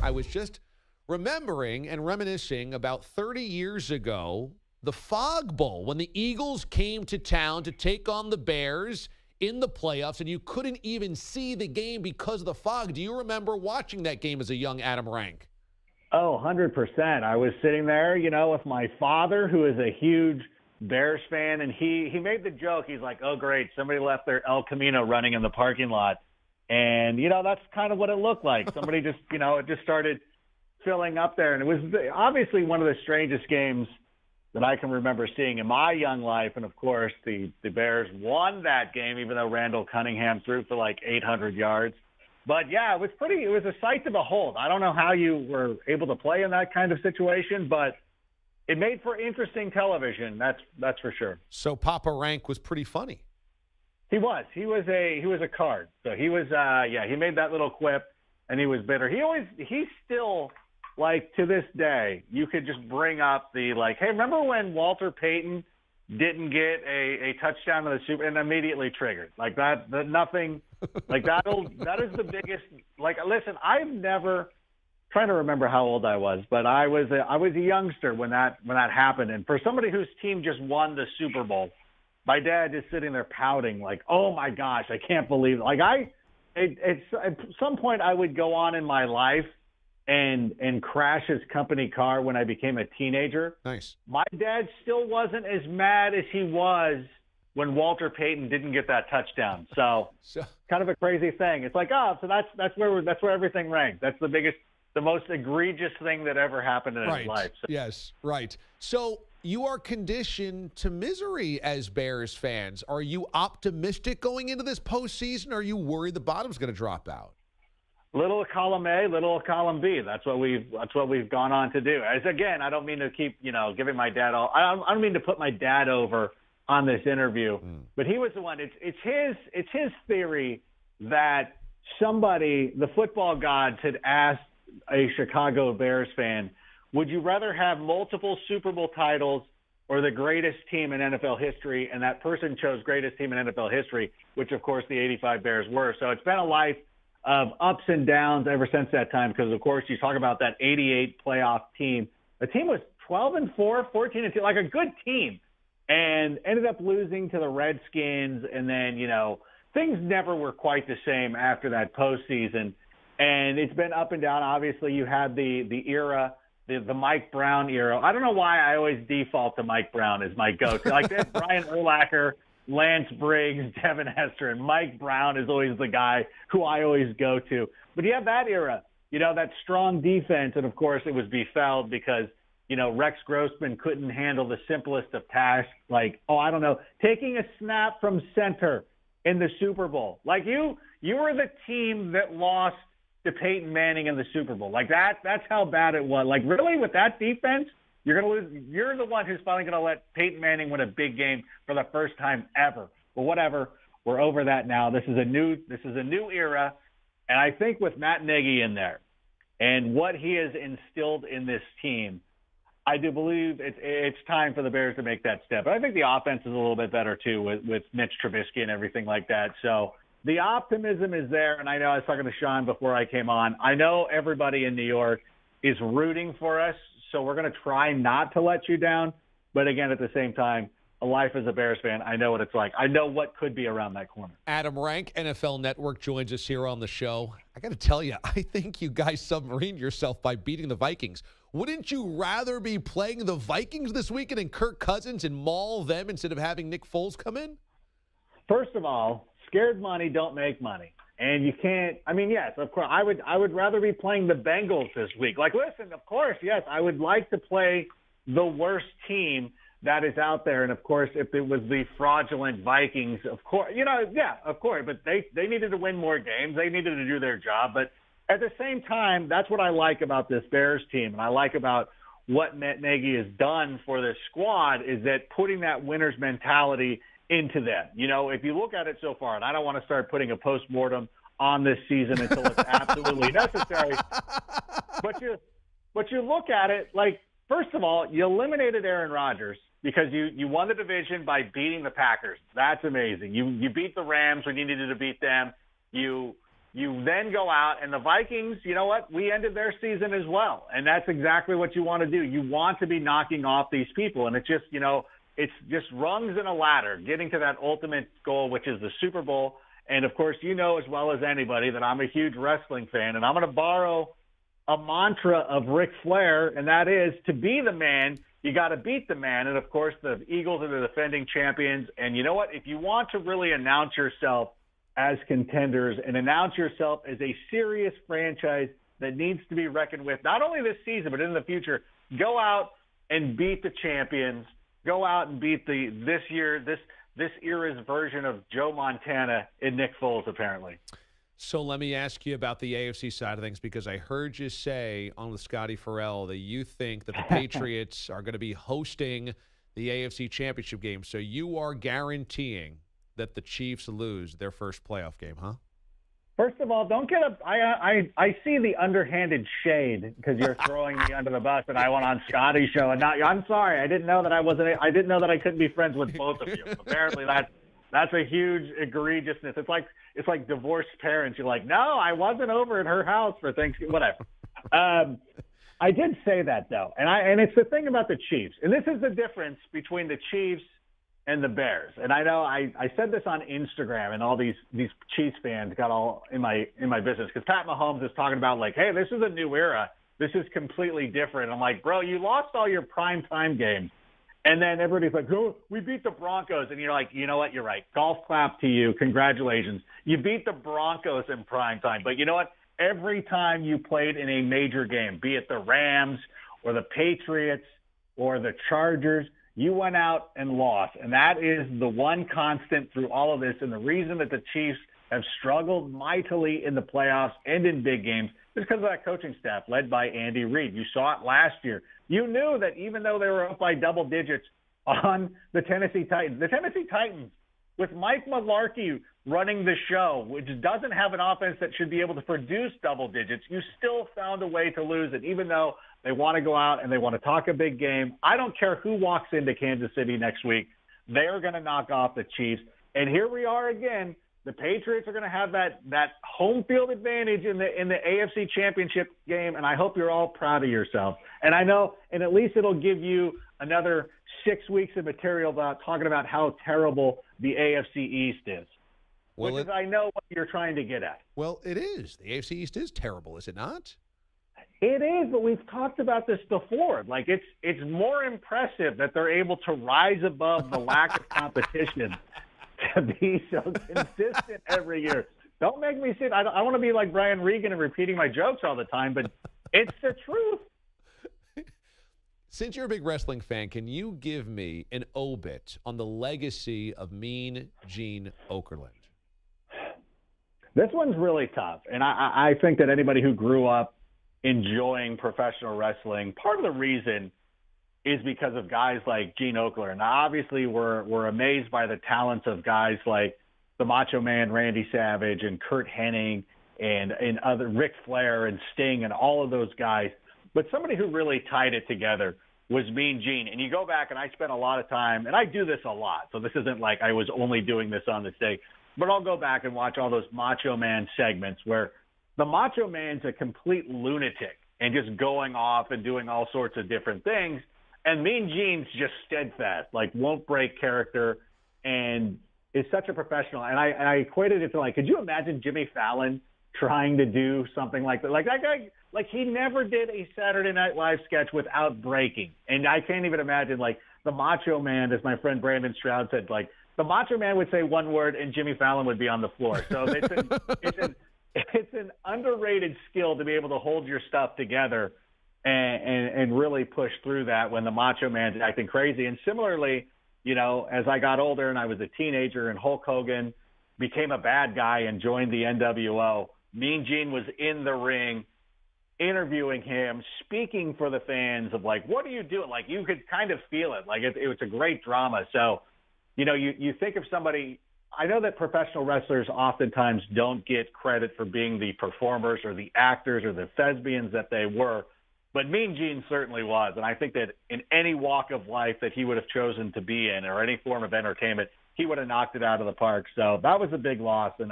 I was just remembering and reminiscing about 30 years ago, the Fog Bowl, when the Eagles came to town to take on the Bears in the playoffs, and you couldn't even see the game because of the fog. Do you remember watching that game as a young Adam Rank? Oh, 100%. I was sitting there, with my father, who is a huge Bears fan, and he made the joke. He's like, oh, great, somebody left their El Camino running in the parking lot. And, that's kind of what it looked like. Somebody just, it just started filling up there. And it was obviously one of the strangest games that I can remember seeing in my young life. And, of course, the Bears won that game, even though Randall Cunningham threw for like 800 yards. But, yeah, it was a sight to behold. I don't know how you were able to play in that kind of situation, but it made for interesting television. That's for sure. So Papa Rank was pretty funny. He was a card. So he was, he made that little quip, and he was bitter. He still, like, to this day, you could just bring up the, like, hey, remember when Walter Payton didn't get a touchdown to the Super, and immediately triggered like that nothing like that is the biggest, like, listen, I've never, trying to remember how old I was, but I was a youngster when that happened. And for somebody whose team just won the Super Bowl, my dad just sitting there pouting like, oh my gosh, I can't believe it. Like at some point I would go on in my life and crash his company car when I became a teenager. Nice. My dad still wasn't as mad as he was when Walter Payton didn't get that touchdown. So kind of a crazy thing. It's like, oh, so that's where everything ranks. That's the most egregious thing that ever happened in his life. So. Yes, right. So you are conditioned to misery as Bears fans. Are you optimistic going into this postseason? Or are you worried the bottom's going to drop out? Little column A, little column B. That's what we've gone on to do. As again, I don't mean to keep giving my dad all. I don't mean to put my dad over on this interview, but he was the one. It's his theory that somebody, the football gods, had asked a Chicago Bears fan, would you rather have multiple Super Bowl titles or the greatest team in NFL history? And that person chose greatest team in NFL history, which of course the '85 Bears were. So it's been a life of ups and downs ever since that time, because of course you talk about that '88 playoff team. The team was 12-4, 14-2, like a good team, and ended up losing to the Redskins. And then things never were quite the same after that postseason, and it's been up and down. Obviously, you had the era, the Mike Brown era. I don't know why I always default to Mike Brown as my go-to. Like that, Brian Urlacher, Lance Briggs, Devin Hester, and Mike Brown is always the guy who I always go to. But you have that era, that strong defense, and of course it was befouled because, Rex Grossman couldn't handle the simplest of tasks, like, taking a snap from center in the Super Bowl. Like you were the team that lost to Peyton Manning in the Super Bowl. Like that's how bad it was. Like, really, with that defense, you're going to lose. You're the one who's finally going to let Peyton Manning win a big game for the first time ever. But whatever, we're over that now. This is a new era, and I think with Matt Nagy in there and what he has instilled in this team, I do believe it's time for the Bears to make that step. But I think the offense is a little bit better too with Mitch Trubisky and everything like that. So the optimism is there, and I know I was talking to Sean before I came on. I know everybody in New York is rooting for us, so we're going to try not to let you down. But again, at the same time, a life as a Bears fan, I know what it's like. I know what could be around that corner. Adam Rank, NFL Network, joins us here on the show. I got to tell you, I think you guys submarined yourself by beating the Vikings. Wouldn't you rather be playing the Vikings this weekend and Kirk Cousins and maul them instead of having Nick Foles come in? First of all, scared money don't make money. And you can't – I mean, yes, of course, I would rather be playing the Bengals this week. Like, listen, of course, yes, I would like to play the worst team that is out there. And, of course, if it was the fraudulent Vikings, of course, of course. But they needed to win more games. They needed to do their job. But at the same time, that's what I like about this Bears team, and I like about what Matt Nagy has done for this squad is that putting that winner's mentality into them. If you look at it so far, and I don't want to start putting a postmortem on this season until it's absolutely necessary, but you look at it like, first of all, you eliminated Aaron Rodgers because you won the division by beating the Packers. That's amazing. You beat the Rams when you needed to beat them. You You then go out, and the Vikings, you know what? We ended their season as well, and that's exactly what you want to do. You want to be knocking off these people, and it's just, it's just rungs in a ladder, getting to that ultimate goal, which is the Super Bowl. And, of course, you know as well as anybody that I'm a huge wrestling fan, and I'm going to borrow a mantra of Ric Flair, and that is, to be the man, you got to beat the man. And, of course, the Eagles are the defending champions. And you know what? If you want to really announce yourself as contenders and announce yourself as a serious franchise that needs to be reckoned with, not only this season but in the future, go out and beat the champions. Go out and beat this era's version of Joe Montana and Nick Foles, apparently. So let me ask you about the AFC side of things, because I heard you say on with Scotty Farrell that you think that the Patriots are going to be hosting the AFC Championship game. So you are guaranteeing that the Chiefs lose their first playoff game, huh? First of all, don't get up. I see the underhanded shade because you're throwing me under the bus, and I went on Scotty's show. And I'm sorry, I didn't know that I didn't know that I couldn't be friends with both of you. Apparently, that's a huge egregiousness. It's like divorced parents. You're like, no, I wasn't over at her house for Thanksgiving. Whatever. I did say that though, and it's the thing about the Chiefs, and this is the difference between the Chiefs and the Bears. And I know I said this on Instagram, and all these Chiefs fans got all in my business because Pat Mahomes is talking about like, hey, this is a new era. This is completely different. I'm like, bro, you lost all your primetime games. And then everybody's like, oh, we beat the Broncos. And you're like, you know what? You're right. Golf clap to you. Congratulations. You beat the Broncos in primetime. But you know what? Every time you played in a major game, be it the Rams or the Patriots or the Chargers, you went out and lost. And that is the one constant through all of this. And the reason that the Chiefs have struggled mightily in the playoffs and in big games is because of that coaching staff led by Andy Reid. You saw it last year. You knew that even though they were up by double digits on the Tennessee Titans with Mike Mularkey running the show, which doesn't have an offense that should be able to produce double digits, you still found a way to lose it, even though they want to go out and they want to talk a big game. I don't care who walks into Kansas City next week. They are going to knock off the Chiefs. And here we are again. The Patriots are going to have that home field advantage in the AFC Championship game, and I hope you're all proud of yourself. And I know, and at least it'll give you another 6 weeks of material about talking about how terrible the AFC East is, which is, I know, what you're trying to get at. Well, it is. The AFC East is terrible, is it not? It is, but we've talked about this before. Like, it's more impressive that they're able to rise above the lack of competition to be so consistent every year. Don't make me sit. I want to be like Brian Regan and repeating my jokes all the time, but it's the truth. Since you're a big wrestling fan, can you give me an obit on the legacy of Mean Gene Okerlund? This one's really tough, and I think that anybody who grew up enjoying professional wrestling, part of the reason is because of guys like Gene Okerlund. Now, obviously, we're amazed by the talents of guys like the Macho Man Randy Savage and Kurt Hennig and other Ric Flair and Sting and all of those guys. But somebody who really tied it together was Mean Gene. And you go back, and I spent a lot of time, and I do this a lot, so this isn't like I was only doing this on this day, but I'll go back and watch all those Macho Man segments where the Macho Man's a complete lunatic and just going off and doing all sorts of different things. And Mean Gene's just steadfast, like won't break character, and is such a professional. And I equated it to, like, could you imagine Jimmy Fallon trying to do something like that? Like that guy, like he never did a Saturday Night Live sketch without breaking. And I can't even imagine, like, the Macho Man, as my friend Brandon Stroud said, like the Macho Man would say one word and Jimmy Fallon would be on the floor. So it's an underrated skill to be able to hold your stuff together and really push through that when the Macho Man's acting crazy. And similarly, you know, as I got older and I was a teenager and Hulk Hogan became a bad guy and joined the NWO, Mean Gene was in the ring interviewing him, speaking for the fans of, like, what are you doing? Like, you could kind of feel it. Like, it was a great drama. So, you know, you think of somebody – I know that professional wrestlers oftentimes don't get credit for being the performers or the actors or the thespians that they were, but Mean Gene certainly was. And I think that in any walk of life that he would have chosen to be in or any form of entertainment, he would have knocked it out of the park. So that was a big loss. And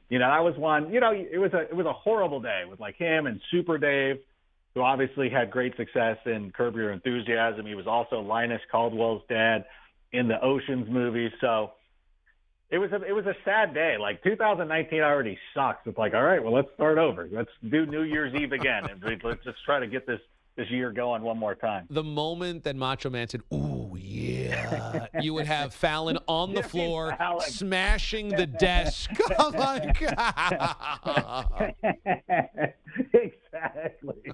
That was one. It was a horrible day with like him and Super Dave, who obviously had great success in Curb Your Enthusiasm. He was also Linus Caldwell's dad in the Ocean's movies. So it was a sad day. Like 2019 already sucks. It's like, all right, well, let's start over. Let's do New Year's Eve again, and let's just try to get this year going one more time. The moment that Macho Man said, "Ooh, yeah," you would have Fallon on the floor, smashing the desk. Oh, my God. Exactly.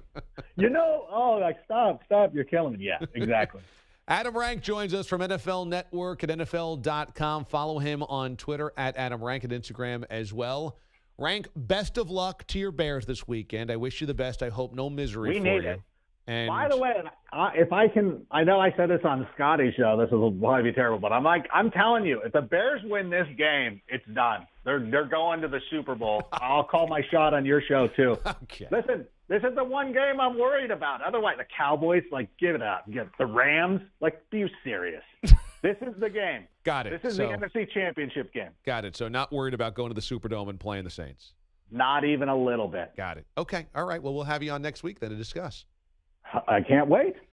Stop. You're killing me. Yeah, exactly. Adam Rank joins us from NFL Network at NFL.com. Follow him on Twitter at Adam Rank and Instagram as well. Rank, best of luck to your Bears this weekend. I wish you the best. I hope no misery for you. We need it. And by the way, if I can, I know I said this on Scotty's show. This will probably be terrible, but I'm telling you, if the Bears win this game, it's done. They're going to the Super Bowl. I'll call my shot on your show too. Okay. Listen, this is the one game I'm worried about. Otherwise, the Cowboys, give it up. Get the Rams, be you serious? This is the game. Got it. This is the NFC Championship game. Got it. So not worried about going to the Superdome and playing the Saints. Not even a little bit. Got it. Okay. All right. Well, we'll have you on next week then to discuss. I can't wait.